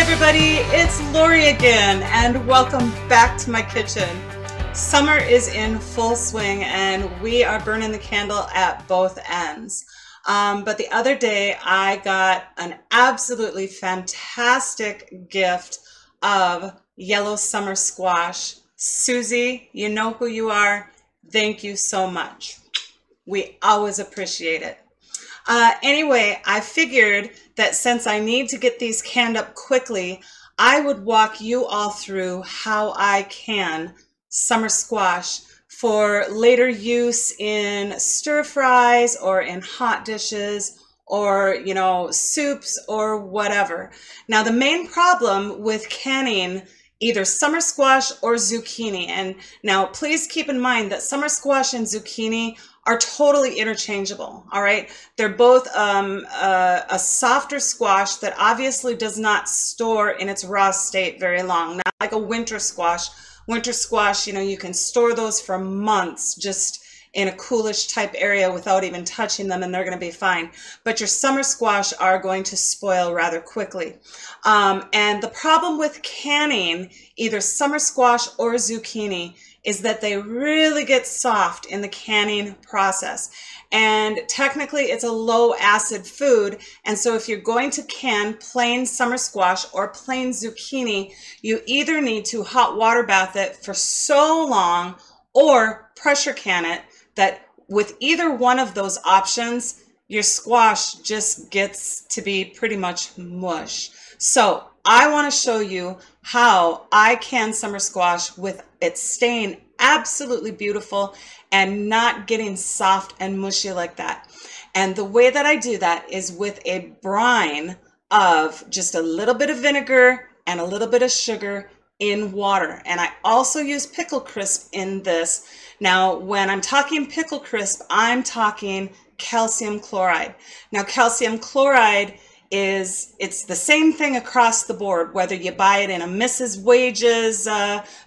everybody, it's Lori again, and welcome back to my kitchen. Summer is in full swing and we are burning the candle at both ends. But the other day I got an absolutely fantastic gift of yellow summer squash. Susie, you know who you are. Thank you so much. We always appreciate it. Anyway, I figured that since I need to get these canned up quickly, I would walk you all through how I can summer squash for later use in stir fries or in hot dishes or, you know, soups or whatever. Now, the main problem with canning either summer squash or zucchini, and now please keep in mind that summer squash and zucchini are totally interchangeable, all right? They're both a softer squash that obviously does not store in its raw state very long, not like a winter squash. Winter squash, you know, you can store those for months just in a coolish type area without even touching them and they're gonna be fine. But your summer squash are going to spoil rather quickly. And the problem with canning either summer squash or zucchini is that they really get soft in the canning process. And technically it's a low acid food. And so if you're going to can plain summer squash or plain zucchini, you either need to hot water bath it for so long or pressure can it, that with either one of those options, your squash just gets to be pretty much mush. So I want to show you how I can summer squash with it staying absolutely beautiful and not getting soft and mushy like that. And the way that I do that is with a brine of just a little bit of vinegar and a little bit of sugar in water. And I also use pickle crisp in this. Now, when I'm talking pickle crisp, I'm talking calcium chloride. Now, calcium chloride it's the same thing across the board, whether you buy it in a Mrs. Wages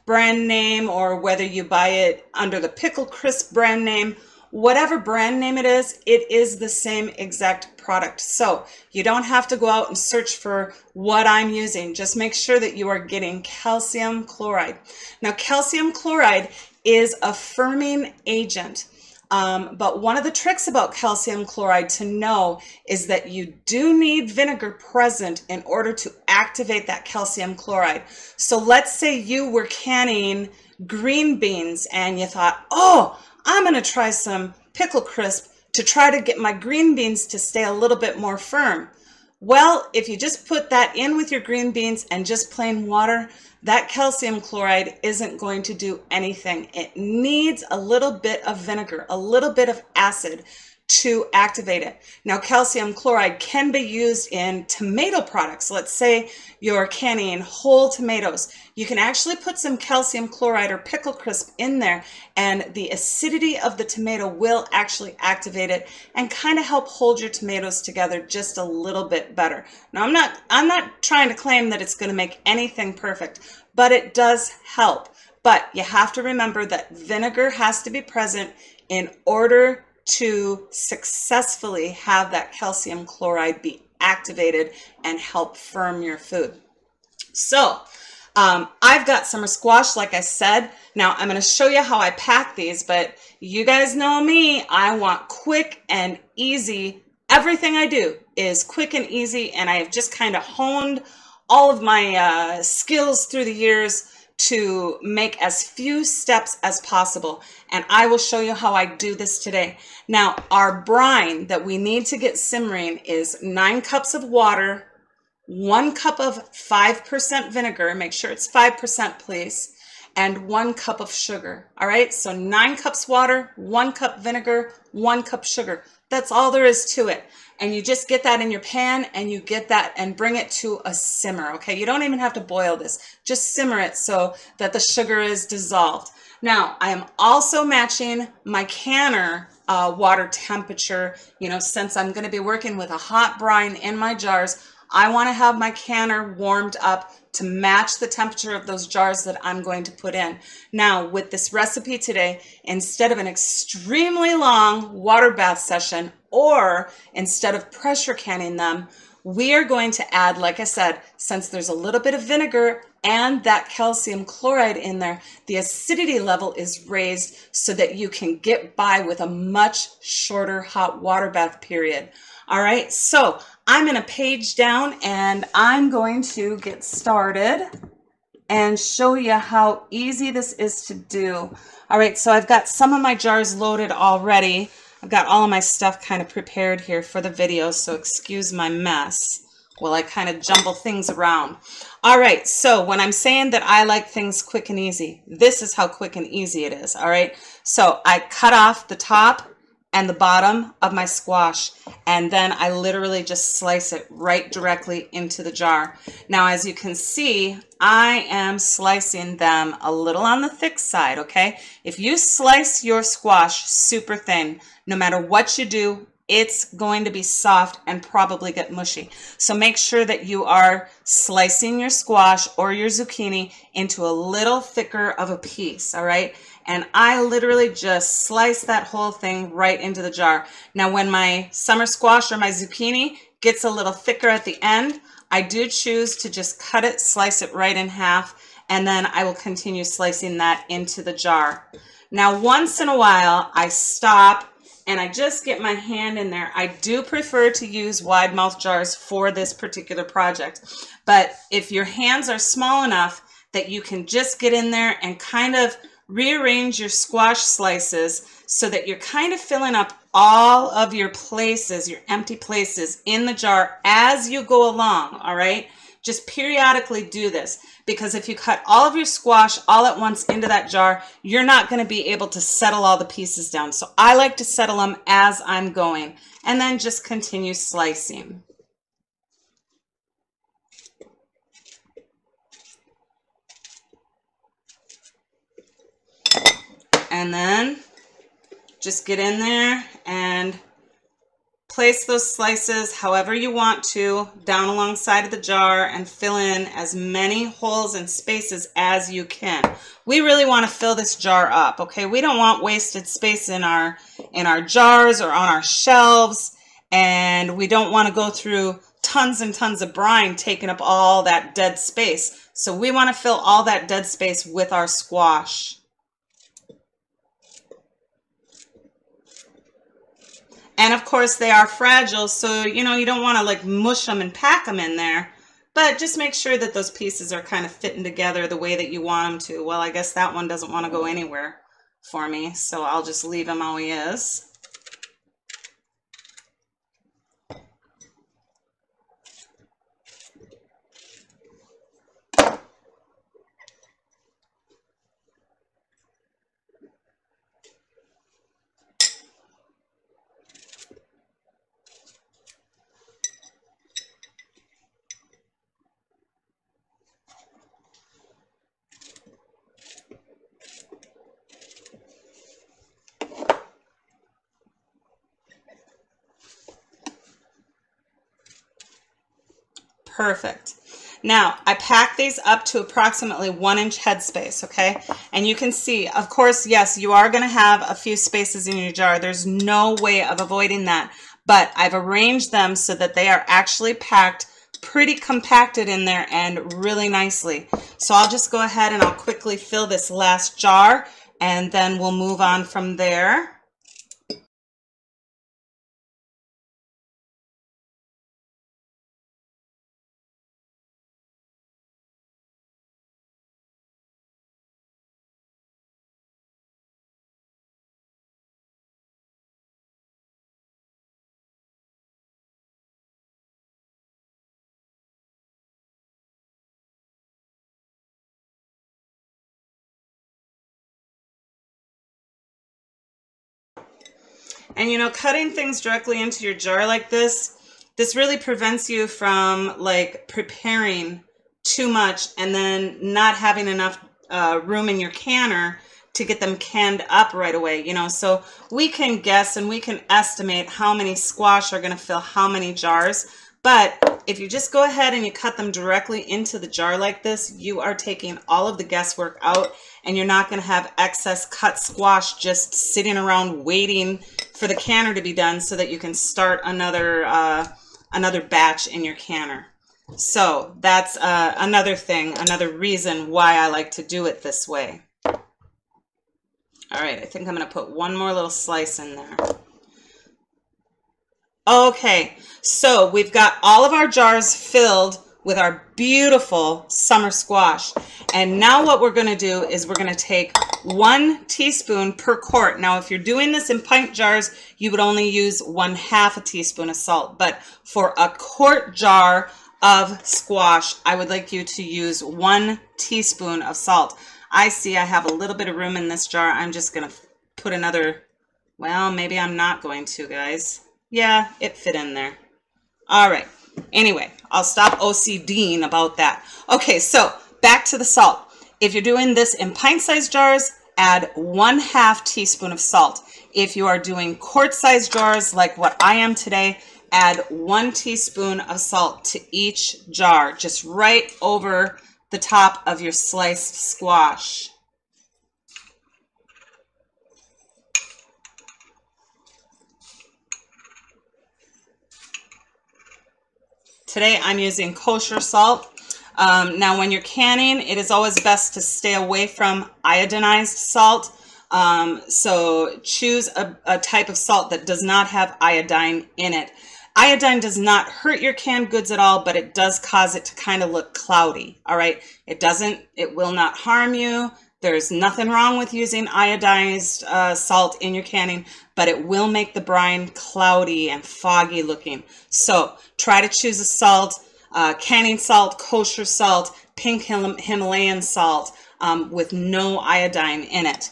brand name or whether you buy it under the Pickle Crisp brand name, whatever brand name it is the same exact product. So you don't have to go out and search for what I'm using. Just make sure that you are getting calcium chloride. Now, calcium chloride is a firming agent. But one of the tricks about calcium chloride to know is that you do need vinegar present in order to activate that calcium chloride. So let's say you were canning green beans and you thought, oh, I'm going to try some pickle crisp to try to get my green beans to stay a little bit more firm. Well, if you just put that in with your green beans and just plain water, that calcium chloride isn't going to do anything. It needs a little bit of vinegar, a little bit of acid to activate it. Now, calcium chloride can be used in tomato products. Let's say you're canning whole tomatoes. You can actually put some calcium chloride or pickle crisp in there, and the acidity of the tomato will actually activate it and kind of help hold your tomatoes together just a little bit better. Now, I'm not trying to claim that it's going to make anything perfect, but it does help. But you have to remember that vinegar has to be present in order to successfully have that calcium chloride be activated and help firm your food. So I've got summer squash, like I said. Now I'm going to show you how I pack these, but you guys know me. I want quick and easy. Everything I do is quick and easy, and I have just kind of honed all of my skills through the years to make as few steps as possible. And I will show you how I do this today. Now, our brine that we need to get simmering is 9 cups of water, 1 cup of 5% vinegar, make sure it's 5% please, and 1 cup of sugar. All right, so 9 cups water, 1 cup vinegar, 1 cup sugar. That's all there is to it. And you just get that in your pan and you get that and bring it to a simmer, okay? You don't even have to boil this. Just simmer it so that the sugar is dissolved. Now, I am also matching my canner water temperature. You know, since I'm going to be working with a hot brine in my jars, I want to have my canner warmed up to match the temperature of those jars that I'm going to put in. Now, with this recipe today, instead of an extremely long water bath session, or instead of pressure canning them, we are going to add, like I said, since there's a little bit of vinegar and that calcium chloride in there, the acidity level is raised so that you can get by with a much shorter hot water bath period. All right, so I'm going to page down and I'm going to get started and show you how easy this is to do. All right, so I've got some of my jars loaded already. I've got all of my stuff kind of prepared here for the video, so excuse my mess while I kind of jumble things around. All right, so when I'm saying that I like things quick and easy, this is how quick and easy it is. All right, so I cut off the top and the bottom of my squash, and then I literally just slice it right directly into the jar. Now, as you can see, I am slicing them a little on the thick side, okay? If you slice your squash super thin, no matter what you do, it's going to be soft and probably get mushy. So make sure that you are slicing your squash or your zucchini into a little thicker of a piece, all right? And I literally just slice that whole thing right into the jar. Now, when my summer squash or my zucchini gets a little thicker at the end, I do choose to just cut it, slice it right in half, and then I will continue slicing that into the jar. Now, once in a while, I stop and I just get my hand in there. I do prefer to use wide mouth jars for this particular project, but if your hands are small enough that you can just get in there and kind of rearrange your squash slices so that you're kind of filling up all of your places, your empty places in the jar as you go along, all right? Just periodically do this, because if you cut all of your squash all at once into that jar, you're not going to be able to settle all the pieces down. So I like to settle them as I'm going, and then just continue slicing. And then just get in there and place those slices however you want to down alongside of the jar and fill in as many holes and spaces as you can. We really want to fill this jar up, okay? We don't want wasted space in our jars or on our shelves, and we don't want to go through tons and tons of brine taking up all that dead space. So we want to fill all that dead space with our squash. And of course they are fragile, so you know, you don't want to like mush them and pack them in there, but just make sure that those pieces are kind of fitting together the way that you want them to. Well, I guess that one doesn't want to go anywhere for me, so I'll just leave him how he is. Perfect. Now, I pack these up to approximately 1 inch headspace, okay? And you can see, of course, yes, you are going to have a few spaces in your jar. There's no way of avoiding that. But I've arranged them so that they are actually packed pretty compacted in there and really nicely. So I'll just go ahead and I'll quickly fill this last jar, and then we'll move on from there. And you know, cutting things directly into your jar like this really prevents you from like preparing too much and then not having enough room in your canner to get them canned up right away, you know. So we can guess and we can estimate how many squash are going to fill how many jars. But if you just go ahead and you cut them directly into the jar like this, you are taking all of the guesswork out, and you're not going to have excess cut squash just sitting around waiting for the canner to be done so that you can start another another batch in your canner. So that's another thing, another reason why I like to do it this way. All right, I think I'm going to put one more little slice in there. Okay, so we've got all of our jars filled with our beautiful summer squash. And now what we're going to do is we're going to take 1 teaspoon per quart. Now, if you're doing this in pint jars, you would only use 1/2 a teaspoon of salt. But for a quart jar of squash, I would like you to use 1 teaspoon of salt. I see I have a little bit of room in this jar. I'm just going to put another, well, maybe I'm not going to, guys. Yeah, it fit in there. All right. Anyway, I'll stop OCDing about that. Okay, so back to the salt. If you're doing this in pint-sized jars, add 1/2 teaspoon of salt. If you are doing quart-sized jars like what I am today, add 1 teaspoon of salt to each jar, just right over the top of your sliced squash. Today I'm using kosher salt. Now when you're canning, it is always best to stay away from iodinized salt. So choose a type of salt that does not have iodine in it. Iodine does not hurt your canned goods at all, but it does cause it to kind of look cloudy. All right, it will not harm you. There's nothing wrong with using iodized salt in your canning, but it will make the brine cloudy and foggy looking. So try to choose a salt, canning salt, kosher salt, pink Himalayan salt with no iodine in it.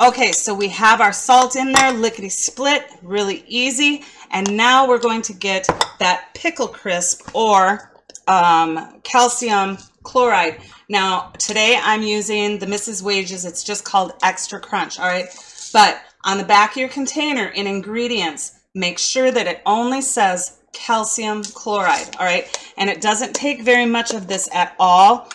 Okay, so we have our salt in there, lickety split, really easy. And now we're going to get that pickle crisp or calcium chloride. Now, today I'm using the Mrs. Wages. It's just called Extra Crunch, all right? But on the back of your container in ingredients, make sure that it only says calcium chloride, all right? And it doesn't take very much of this at all.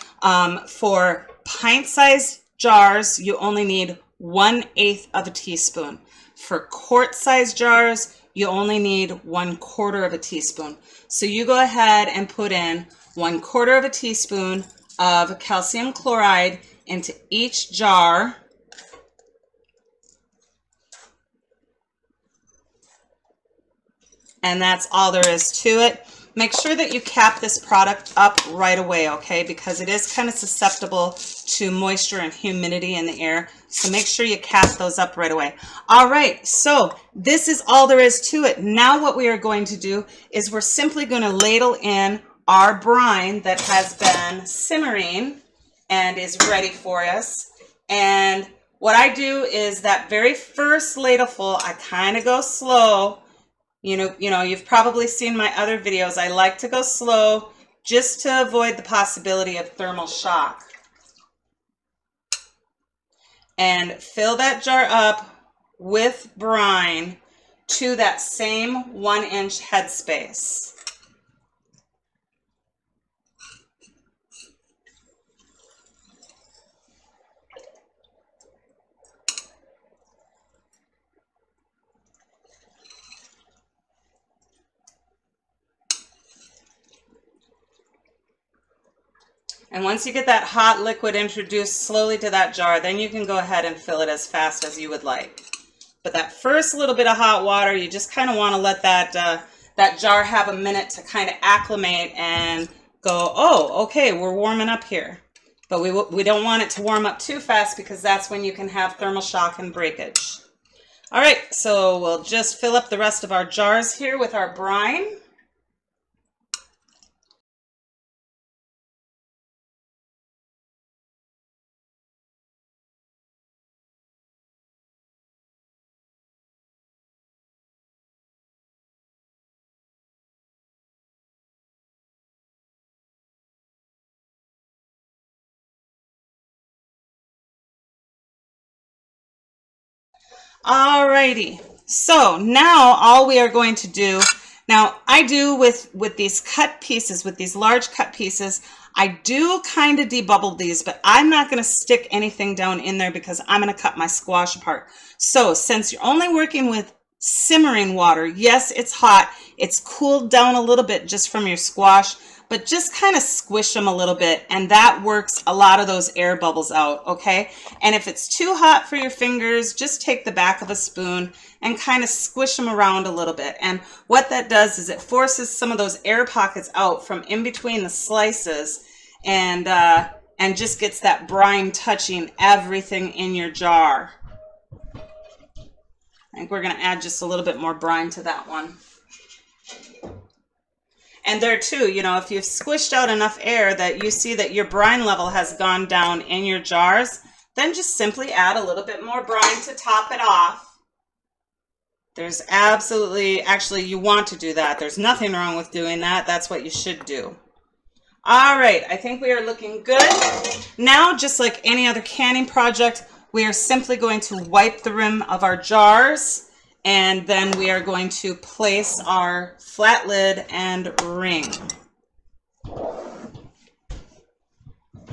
For pint-sized jars, you only need 1/8 of a teaspoon. For quart-sized jars, you only need 1/4 of a teaspoon. So you go ahead and put in 1/4 of a teaspoon of calcium chloride into each jar. And that's all there is to it. Make sure that you cap this product up right away, okay? Because it is kind of susceptible to moisture and humidity in the air. So make sure you cap those up right away. All right, so this is all there is to it. Now what we are going to do is we're simply going to ladle in our brine that has been simmering and is ready for us. And what I do is that very first ladleful, I kind of go slow. You know, you've probably seen my other videos. I like to go slow just to avoid the possibility of thermal shock. And fill that jar up with brine to that same 1-inch headspace. And once you get that hot liquid introduced slowly to that jar, then you can go ahead and fill it as fast as you would like. But that first little bit of hot water, you just kind of want to let that jar have a minute to kind of acclimate and go, oh, okay, we're warming up here. But we don't want it to warm up too fast because that's when you can have thermal shock and breakage. All right, so we'll just fill up the rest of our jars here with our brine. Alrighty, so now all we are going to do, now I do with these cut pieces, with these large cut pieces, I do kind of debubble these, but I'm not going to stick anything down in there because I'm going to cut my squash apart. So since you're only working with simmering water. Yes, it's hot. It's cooled down a little bit just from your squash, but just kind of squish them a little bit, and that works a lot of those air bubbles out, okay? And if it's too hot for your fingers, just take the back of a spoon and kind of squish them around a little bit. And what that does is it forces some of those air pockets out from in between the slices, and just gets that brine touching everything in your jar. I think we're going to add just a little bit more brine to that one. And there too, you know, if you've squished out enough air that you see that your brine level has gone down in your jars, then just simply add a little bit more brine to top it off. There's absolutely, actually you want to do that. There's nothing wrong with doing that. That's what you should do. All right, I think we are looking good. Now, just like any other canning project, we are simply going to wipe the rim of our jars, and then we are going to place our flat lid and ring. All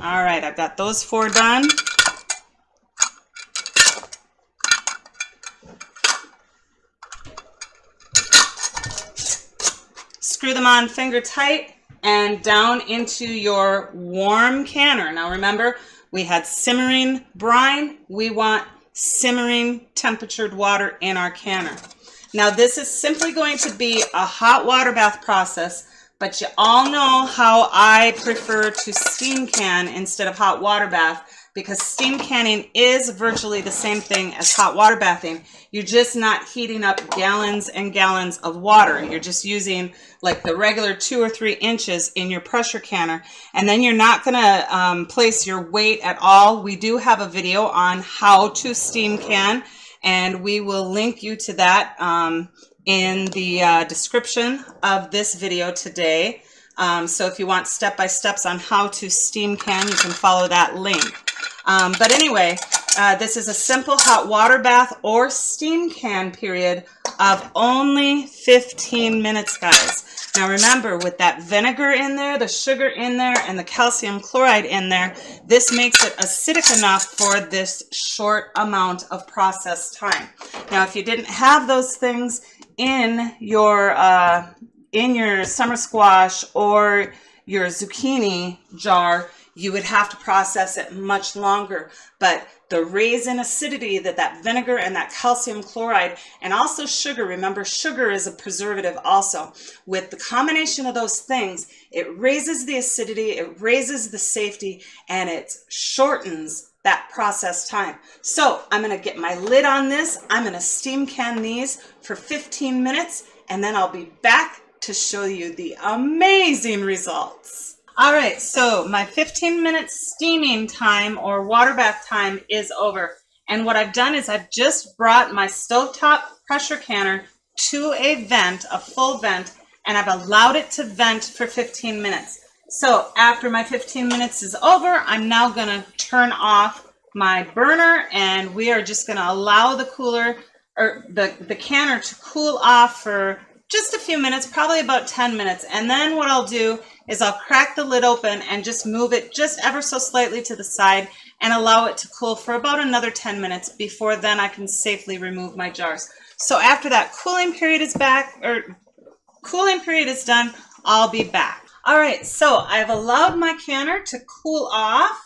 right, I've got those 4 done. Screw them on finger tight and down into your warm canner. Now remember, we had simmering brine. We want simmering temperatured water in our canner. Now this is simply going to be a hot water bath process, but you all know how I prefer to steam can instead of hot water bath, because steam canning is virtually the same thing as hot water bathing. You're just not heating up gallons and gallons of water. You're just using like the regular 2 or 3 inches in your pressure canner, and then you're not going to place your weight at all. We do have a video on how to steam can, and we will link you to that in the description of this video today. So if you want step-by-steps on how to steam can, you can follow that link. But anyway, this is a simple hot water bath or steam can period of only 15 minutes, guys. Now remember, with that vinegar in there, the sugar in there, and the calcium chloride in there, this makes it acidic enough for this short amount of process time. Now, if you didn't have those things in your summer squash or your zucchini jar, you would have to process it much longer. But the raisin acidity that vinegar and that calcium chloride and also sugar, remember sugar is a preservative also, with the combination of those things, it raises the acidity, it raises the safety, and it shortens that process time. So I'm going to get my lid on this. I'm going to steam can these for 15 minutes, and then I'll be back to show you the amazing results. All right, so my 15 minutes steaming time or water bath time is over. And what I've done is I've just brought my stovetop pressure canner to a vent, a full vent, and I've allowed it to vent for 15 minutes. So after my 15 minutes is over, I'm now gonna turn off my burner, and we are just gonna allow the cooler or the canner to cool off for just a few minutes, probably about 10 minutes. And then what I'll do is I'll crack the lid open and just move it just ever so slightly to the side and allow it to cool for about another 10 minutes before then I can safely remove my jars. So after that cooling period is done, I'll be back. All right, so I've allowed my canner to cool off,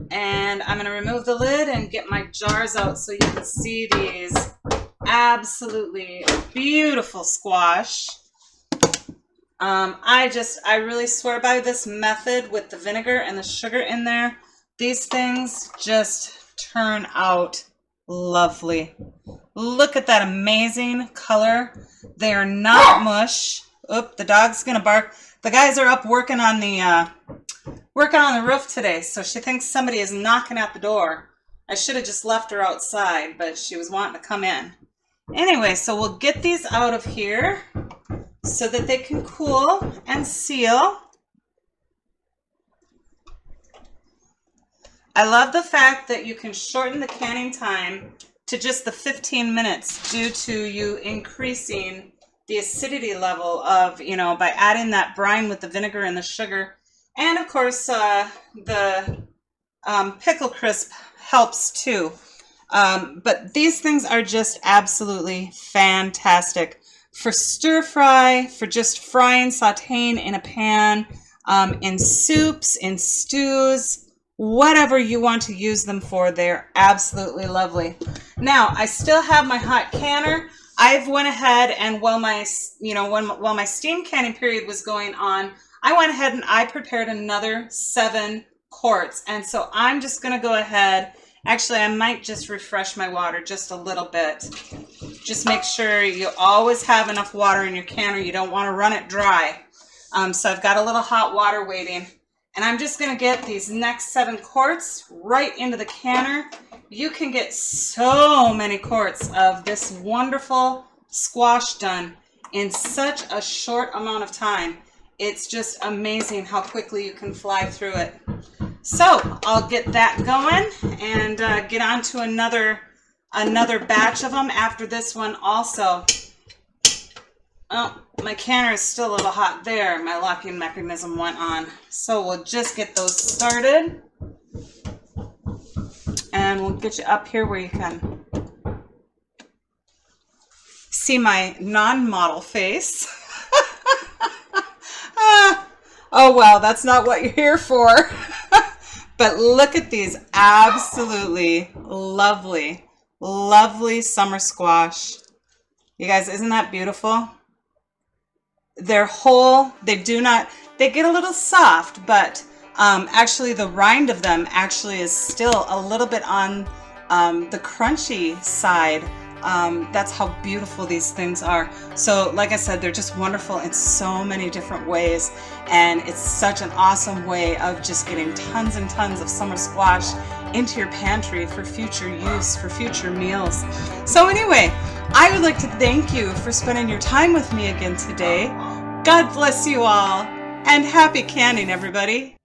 and I'm gonna remove the lid and get my jars out so you can see these absolutely beautiful squash. I really swear by this method with the vinegar and the sugar in there. These things just turn out lovely. Look at that amazing color. They are not mush. Oop, the dog's gonna bark. The guys are up working on the roof today, so she thinks somebody is knocking at the door. I should have just left her outside, but she was wanting to come in. Anyway, so we'll get these out of here so that they can cool and seal. I love the fact that you can shorten the canning time to just the 15 minutes due to you increasing the acidity level of, you know, by adding that brine with the vinegar and the sugar. And of course, the pickle crisp helps too. But these things are just absolutely fantastic for stir fry, for just frying, sauteing in a pan, in soups, in stews, whatever you want to use them for. They're absolutely lovely. Now, I still have my hot canner. I've went ahead and while my steam canning period was going on, I went ahead and I prepared another 7 quarts. And so I'm just going to go ahead. Actually, I might just refresh my water just a little bit. Just make sure you always have enough water in your canner. You don't want to run it dry. So I've got a little hot water waiting. And I'm just going to get these next 7 quarts right into the canner. You can get so many quarts of this wonderful squash done in such a short amount of time. It's just amazing how quickly you can fly through it. So I'll get that going and get on to another batch of them after this one also. Oh, my canner is still a little hot there. My locking mechanism went on. So we'll just get those started. And we'll get you up here where you can see my non-model face. Oh, well, that's not what you're here for. But look at these absolutely lovely, lovely summer squash. You guys, isn't that beautiful? They're whole. They get a little soft, but actually the rind of them actually is still a little bit on the crunchy side. That's how beautiful these things are. So like I said, they're just wonderful in so many different ways, and it's such an awesome way of just getting tons and tons of summer squash into your pantry for future use, for future meals. So anyway, I would like to thank you for spending your time with me again today. God bless you all, and happy canning, everybody.